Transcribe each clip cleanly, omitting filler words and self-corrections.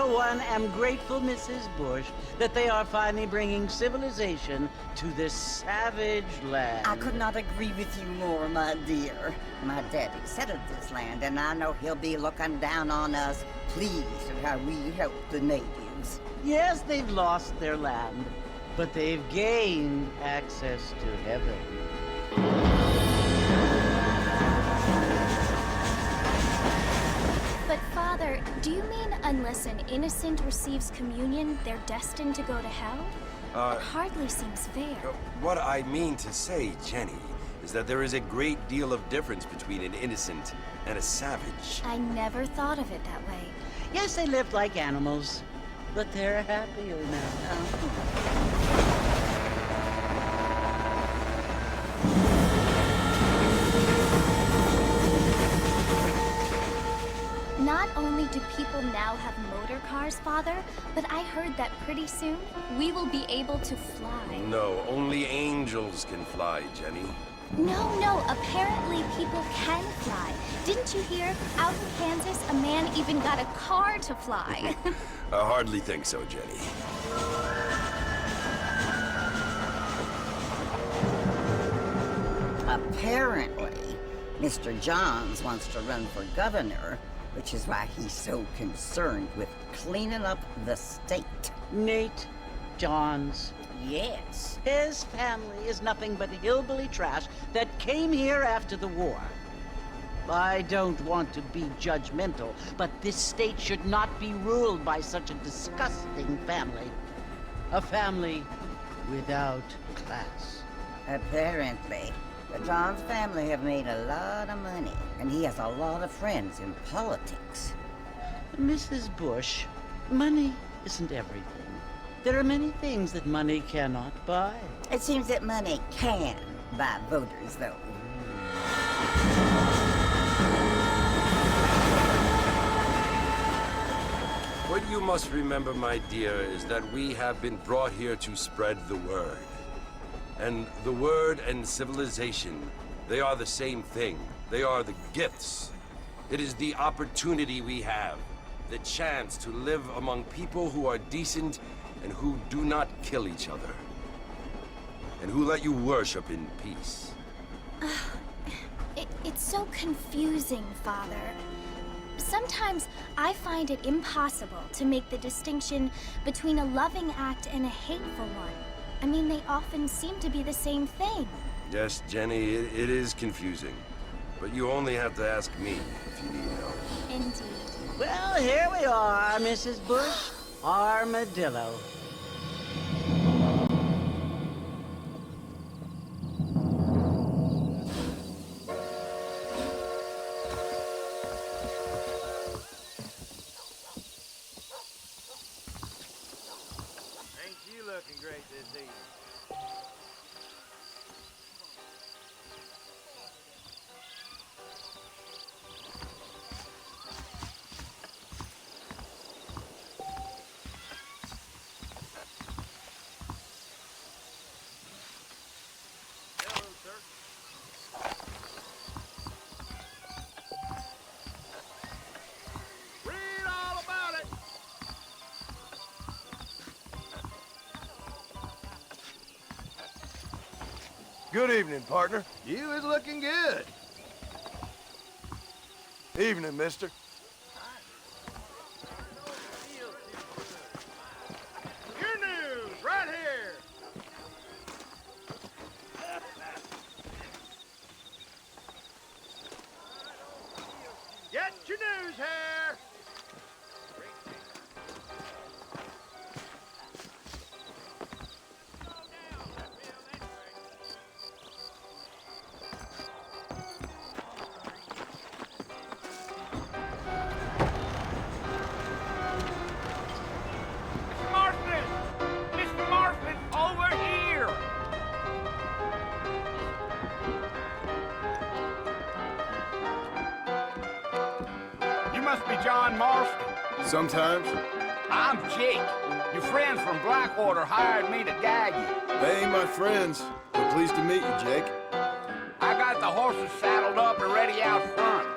for one, am grateful, Mrs. Bush, that they are finally bringing civilization to this savage land. I could not agree with you more, my dear. My daddy settled this land, and I know he'll be looking down on us, pleased at how we help the natives. Yes, they've lost their land, but they've gained access to heaven. But Father, do you mean unless an innocent receives communion, they're destined to go to hell? It hardly seems fair. What I mean to say, Jenny, is that there is a great deal of difference between an innocent and a savage. I never thought of it that way. Yes, they lived like animals, but they're happier now. Not only do people now have motor cars, Father, but I heard that pretty soon we will be able to fly. No, only angels can fly, Jenny. No, apparently people can fly. Didn't you hear? Out in Kansas, a man even got a car to fly. I hardly think so, Jenny. Apparently, Mr. Johns wants to run for governor, which is why he's so concerned with cleaning up the state. Nate Johns. Yes. His family is nothing but hillbilly trash that came here after the war. I don't want to be judgmental, but this state should not be ruled by such a disgusting family. A family without class. Apparently. The Johns family have made a lot of money, and he has a lot of friends in politics. Mrs. Bush, money isn't everything. There are many things that money cannot buy. It seems that money can buy voters, though. What you must remember, my dear, is that we have been brought here to spread the word. And the word and civilization, they are the same thing. They are the gifts. It is the opportunity we have, the chance to live among people who are decent and who do not kill each other, and who let you worship in peace. It's so confusing, Father. Sometimes I find it impossible to make the distinction between a loving act and a hateful one. I mean, they often seem to be the same thing. Yes, Jenny, it is confusing. But you only have to ask me if you need help. Indeed. Well, here we are, Mrs. Bush. Armadillo. Ain't you looking great this evening? Hello, sir. Read all about it. Good evening, partner. You is looking good. Evening, mister. Your news, right here. Get your news here. Mr. Marston, over here. You must be John Marston. Sometimes. I'm Jake. Your friends from Blackwater hired me to guide you. They ain't my friends, but pleased to meet you, Jake. I got the horses saddled up and ready out front.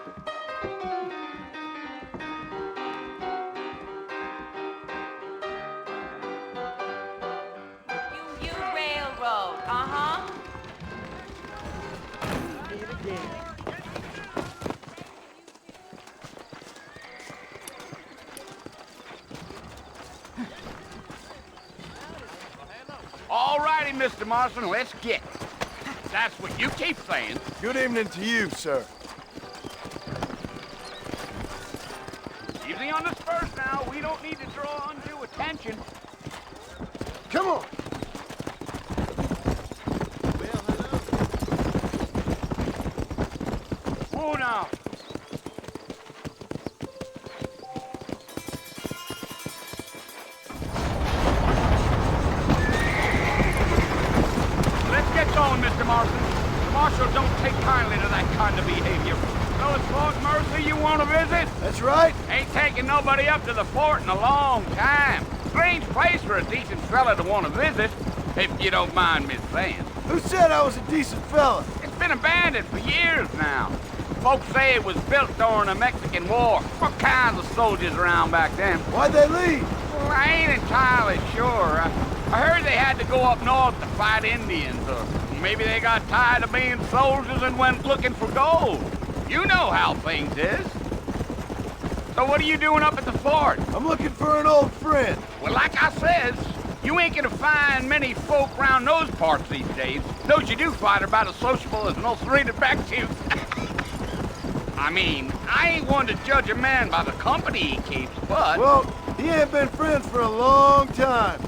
All righty, Mr. Marston, let's get. That's what you keep saying. Good evening to you, sir. Easy on the spurs now. We don't need to draw undue attention. Come on. Whoa now. Let's get going, Mr. Marston. The Marshal don't take kindly to that kind of behavior. So it's Fort Mercy you want to visit? That's right. Ain't taking nobody up to the fort in a long time. Strange place for a decent fella to want to visit, if you don't mind me saying. Who said I was a decent fella? It's been abandoned for years now. Folks say it was built during the Mexican War. What kinds of soldiers around back then? Why'd they leave? Well, I ain't entirely sure. I heard they had to go up north to fight Indians, or maybe they got tired of being soldiers and went looking for gold. You know how things is. So what are you doing up at the fort? I'm looking for an old friend. Well, like I says, you ain't gonna find many folk around those parts these days. Those you do find are about as sociable as an ulcerated back tooth. I mean, I ain't one to judge a man by the company he keeps, but... Well, he ain't been friends for a long time.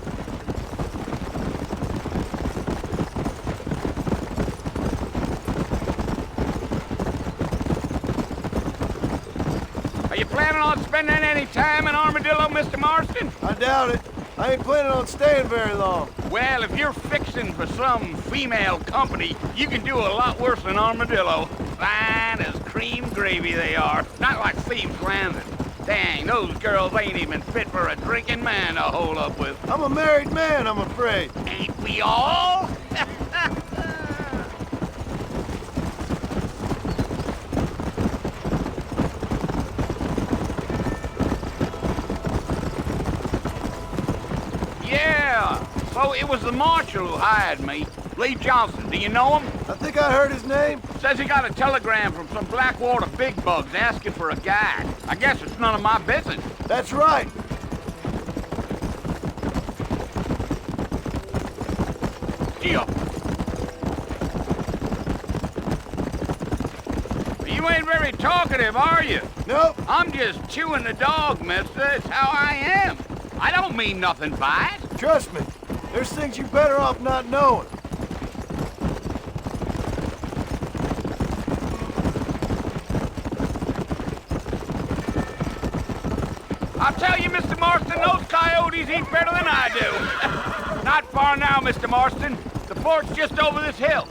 Are you planning on spending any time in Armadillo, Mr. Marston? I doubt it. I ain't planning on staying very long. Well, if you're fixing for some female company, you can do a lot worse than Armadillo. Fine as cream gravy they are. Not like Thieves Landing. Dang, those girls ain't even fit for a drinking man to hold up with. I'm a married man, I'm afraid. Ain't we all? Yeah, so it was the marshal who hired me. Lee Johnson, do you know him? I think I heard his name. Says he got a telegram from some Blackwater big bugs asking for a guide. I guess it's none of my business. That's right. Deal. You ain't very talkative, are you? Nope. I'm just chewing the dog, mister. It's how I am. I don't mean nothing by it. Trust me. There's things you're better off not knowing. I'll tell you, Mr. Marston, those coyotes eat better than I do. Not far now, Mr. Marston. The fort's just over this hill.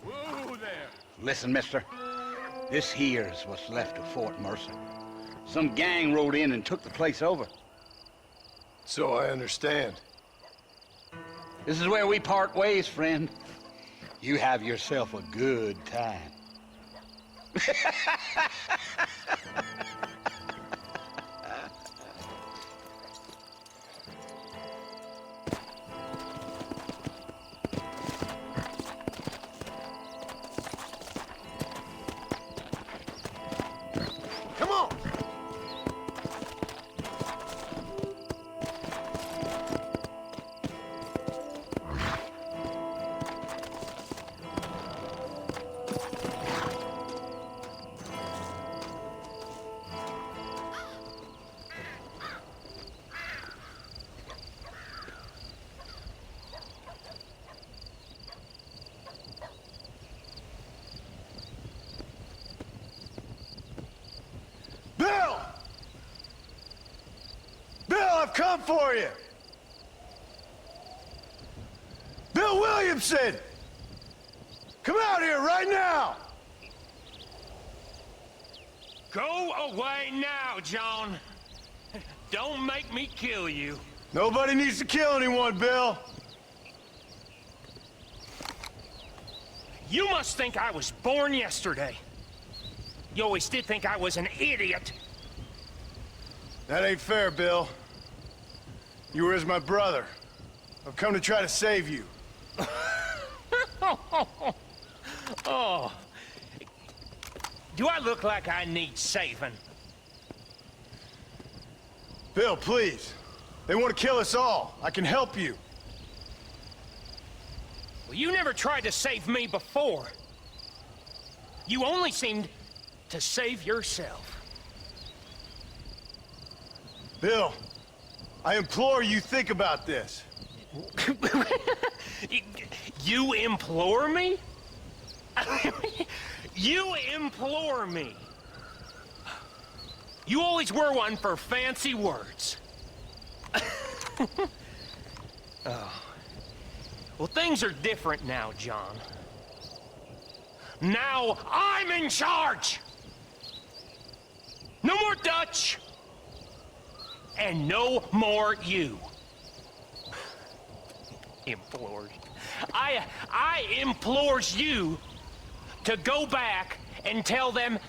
Whoa there. Listen, mister. This here's what's left of Fort Mercy. Some gang rode in and took the place over. So I understand. This is where we part ways, friend. You have yourself a good time. Come on. Bill! Bill, I've come for you! Bill Williamson! Come out here right now! Go away now, John. Don't make me kill you. Nobody needs to kill anyone, Bill. You must think I was born yesterday. You always did think I was an idiot. That ain't fair, Bill. You were as my brother. I've come to try to save you. Oh. Do I look like I need saving? Bill, please. They want to kill us all. I can help you. Well, you never tried to save me before. You only seemed to save yourself. Bill, I implore you think about this. You implore me? You implore me? You always were one for fancy words. Oh. Well, things are different now, John. Now I'm in charge! No more Dutch! And no more you. Implores. I implores you to go back and tell them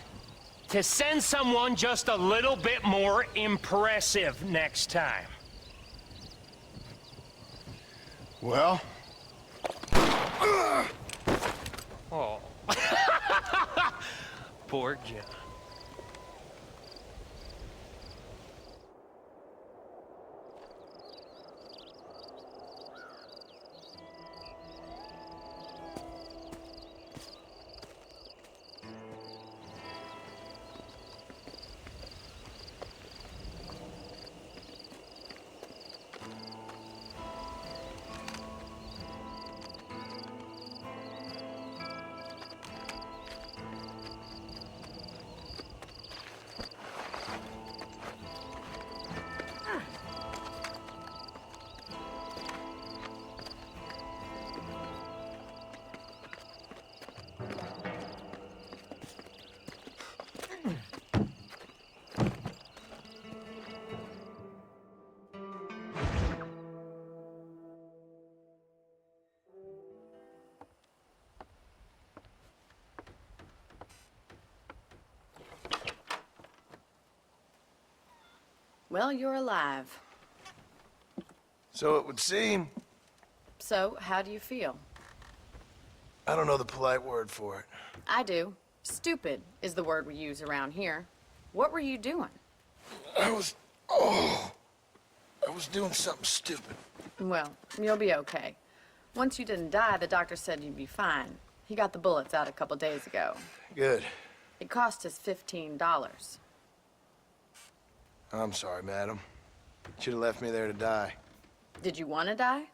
to send someone just a little bit more impressive next time. Well? Oh. Poor John. Well, you're alive. So it would seem. So, how do you feel? I don't know the polite word for it. I do. Stupid is the word we use around here. What were you doing? I was doing something stupid. Well, you'll be okay. Once you didn't die, the doctor said you'd be fine. He got the bullets out a couple days ago. Good. It cost us $15. I'm sorry, madam. Should have left me there to die. Did you want to die?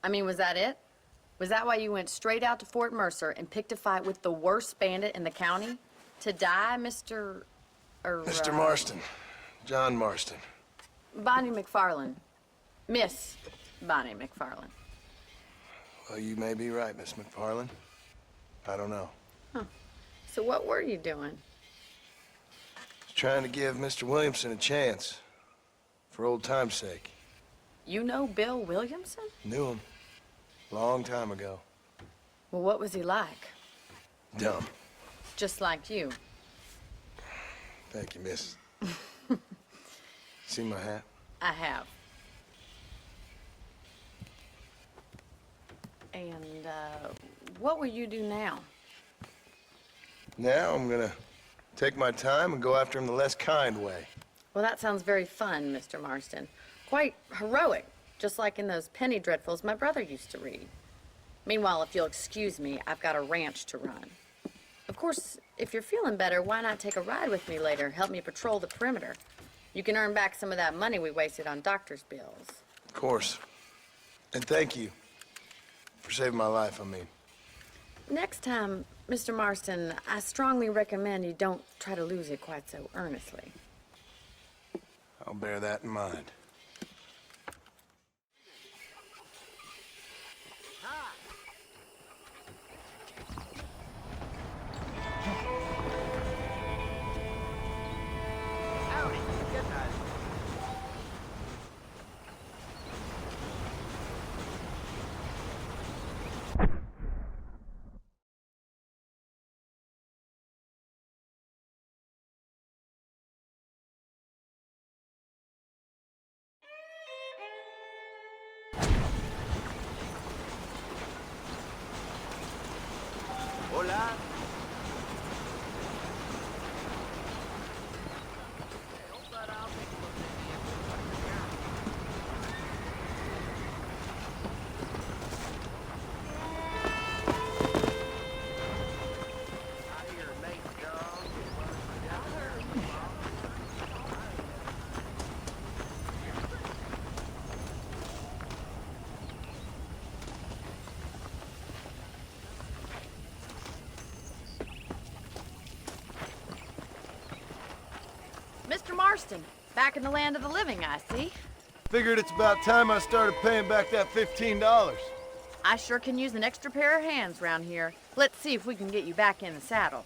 I mean, was that it? Was that why you went straight out to Fort Mercer and picked a fight with the worst bandit in the county? To die, Mr. Mr. Marston. John Marston. Bonnie McFarland. Miss Bonnie McFarland. Well, you may be right, Miss McFarland. I don't know. So what were you doing? Trying to give Mr. Williamson a chance. For old time's sake. You know Bill Williamson? Knew him. Long time ago. Well, what was he like? Dumb. Just like you. Thank you, miss. See my hat? I have. And, what will you do now? Now I'm gonna take my time and go after him the less kind way. Well, that sounds very fun, Mr. Marston. Quite heroic, just like in those penny dreadfuls my brother used to read. Meanwhile, if you'll excuse me, I've got a ranch to run. Of course, if you're feeling better, why not take a ride with me later? Help me patrol the perimeter. You can earn back some of that money we wasted on doctor's bills. Of course. And thank you for saving my life, I mean. Next time, Mr. Marston, I strongly recommend you don't try to lose it quite so earnestly. I'll bear that in mind. Mr. Marston, back in the land of the living, I see. Figured it's about time I started paying back that $15. I sure can use an extra pair of hands round here. Let's see if we can get you back in the saddle.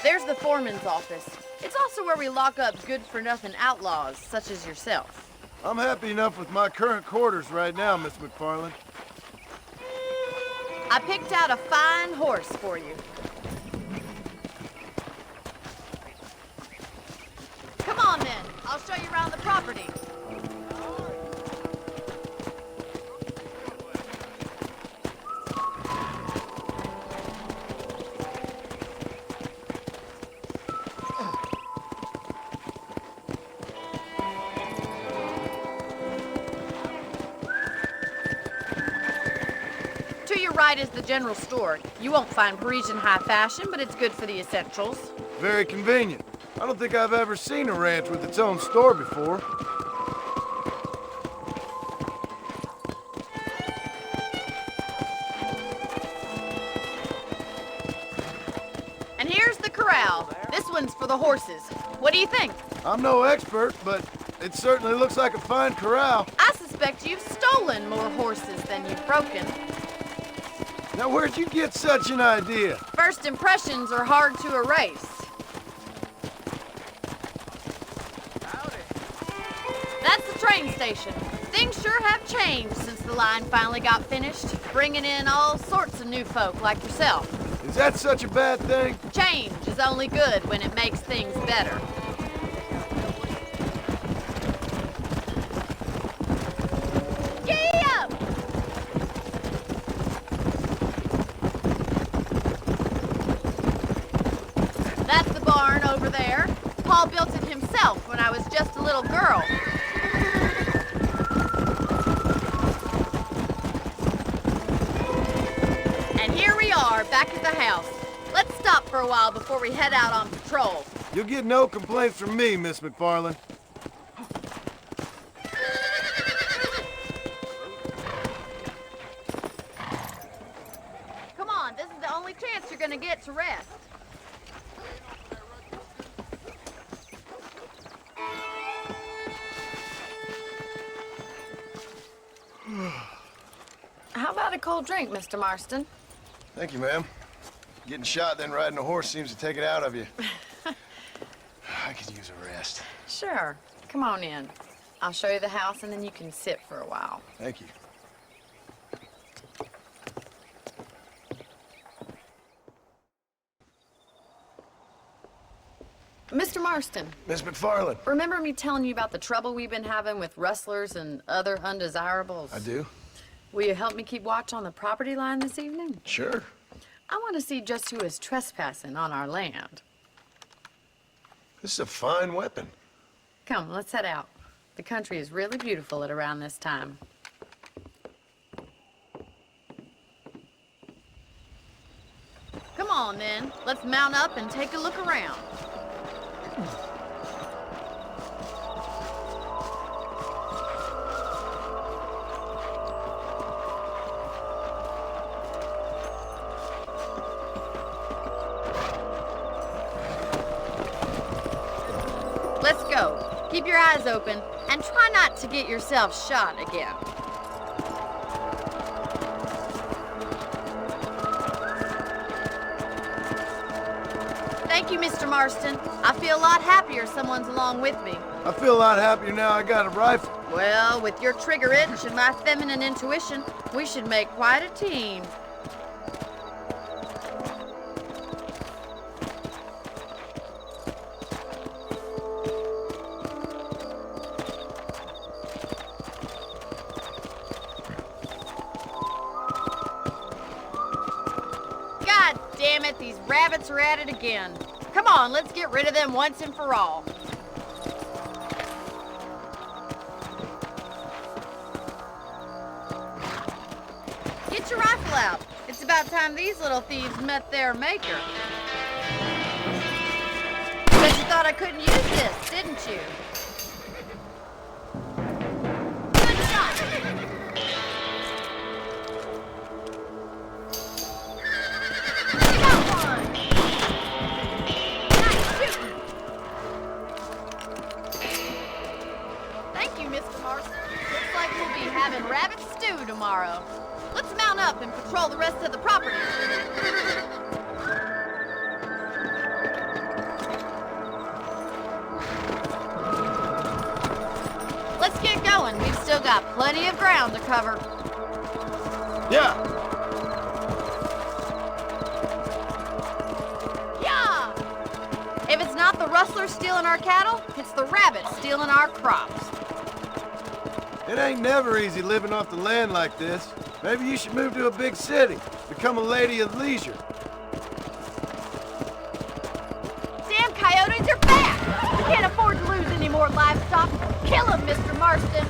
There's the foreman's office. It's also where we lock up good-for-nothing outlaws, such as yourself. I'm happy enough with my current quarters right now, Miss McFarland. I picked out a fine horse for you. Come on, then. I'll show you around the property. To your right is the general store. You won't find Parisian high fashion, but it's good for the essentials. Very convenient. I don't think I've ever seen a ranch with its own store before. And here's the corral. This one's for the horses. What do you think? I'm no expert, but it certainly looks like a fine corral. I suspect you've stolen more horses than you've broken. Now, where'd you get such an idea? First impressions are hard to erase. That's the train station. Things sure have changed since the line finally got finished, bringing in all sorts of new folk like yourself. Is that such a bad thing? Change is only good when it makes things better. Giddy up! That's the barn over there. Paul built it himself when I was just a little girl. And here we are, back at the house. Let's stop for a while before we head out on patrol. You'll get no complaints from me, Miss McFarland. Come on, this is the only chance you're gonna get to rest. How about a cold drink, Mr. Marston? Thank you, ma'am. Getting shot, then riding a horse seems to take it out of you. I could use a rest. Sure. Come on in. I'll show you the house and then you can sit for a while. Thank you. Mr. Marston, Miss McFarland. remember me telling you about the trouble we've been having with rustlers and other undesirables? I do. Will you help me keep watch on the property line this evening? Sure. I want to see just who is trespassing on our land. This is a fine weapon. Come, let's head out. The country is really beautiful at around this time. Come on, then. Let's mount up and take a look around. Let's go. Keep your eyes open and try not to get yourself shot again. Thank you, Mr. Marston. I feel a lot happier someone's along with me. I feel a lot happier now I got a rifle. Well, with your trigger itch and my feminine intuition, we should make quite a team. damn it, these rabbits are at it again. Come on, let's get rid of them once and for all. Get your rifle out. It's about time these little thieves met their maker. Bet you thought I couldn't use this, didn't you? Good shot. You got one. Nice shooting. Thank you, Mr. Marston. Looks like we'll be having rabbit stew tomorrow. Let's mount up and patrol the rest of the property. Let's get going. We've still got plenty of ground to cover. Yeah. Yeah! If it's not the rustlers stealing our cattle, it's the rabbits stealing our crops. It ain't never easy living off the land like this. Maybe you should move to a big city. Become a lady of leisure. Damn coyotes are back! We can't afford to lose any more livestock. Kill them, Mr. Marston.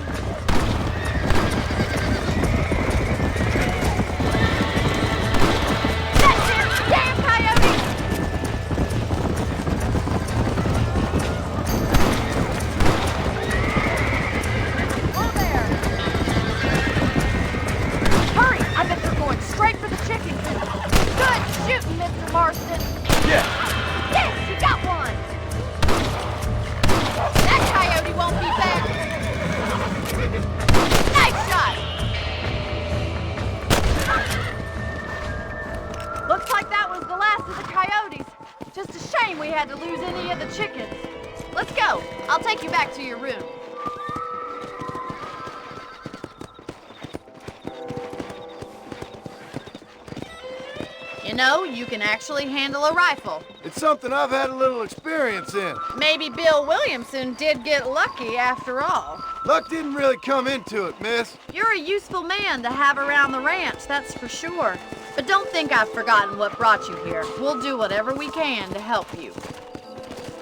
That's it! Damn coyotes! Oh, there! Hurry! I bet they're going straight for the chicken coop. Good shooting, Mr. Marston. Yeah. Yes, you got one! That coyote won't be back! Nice shot! Looks like that was the last of the coyotes. Just a shame we had to lose any of the chickens. Let's go. I'll take you back to your room. You know, you can actually handle a rifle. It's something I've had a little experience in. Maybe Bill Williamson did get lucky after all. Luck didn't really come into it, miss. You're a useful man to have around the ranch, that's for sure. But don't think I've forgotten what brought you here. We'll do whatever we can to help you.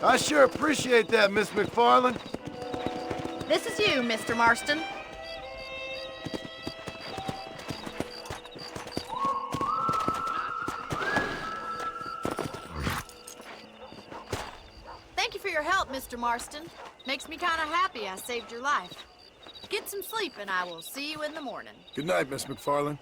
I sure appreciate that, Miss McFarland. This is you, Mr. Marston. Thank you for your help, Mr. Marston. Makes me kind of happy I saved your life. Get some sleep and I will see you in the morning. Good night, Miss McFarland.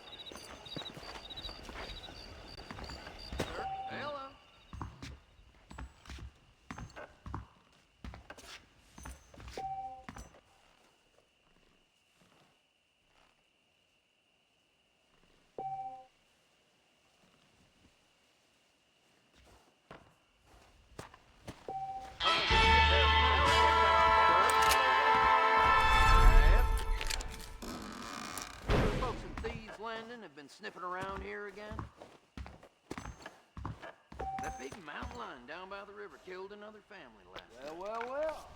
Have been sniffing around here again? That big mountain lion down by the river killed another family last night. Well.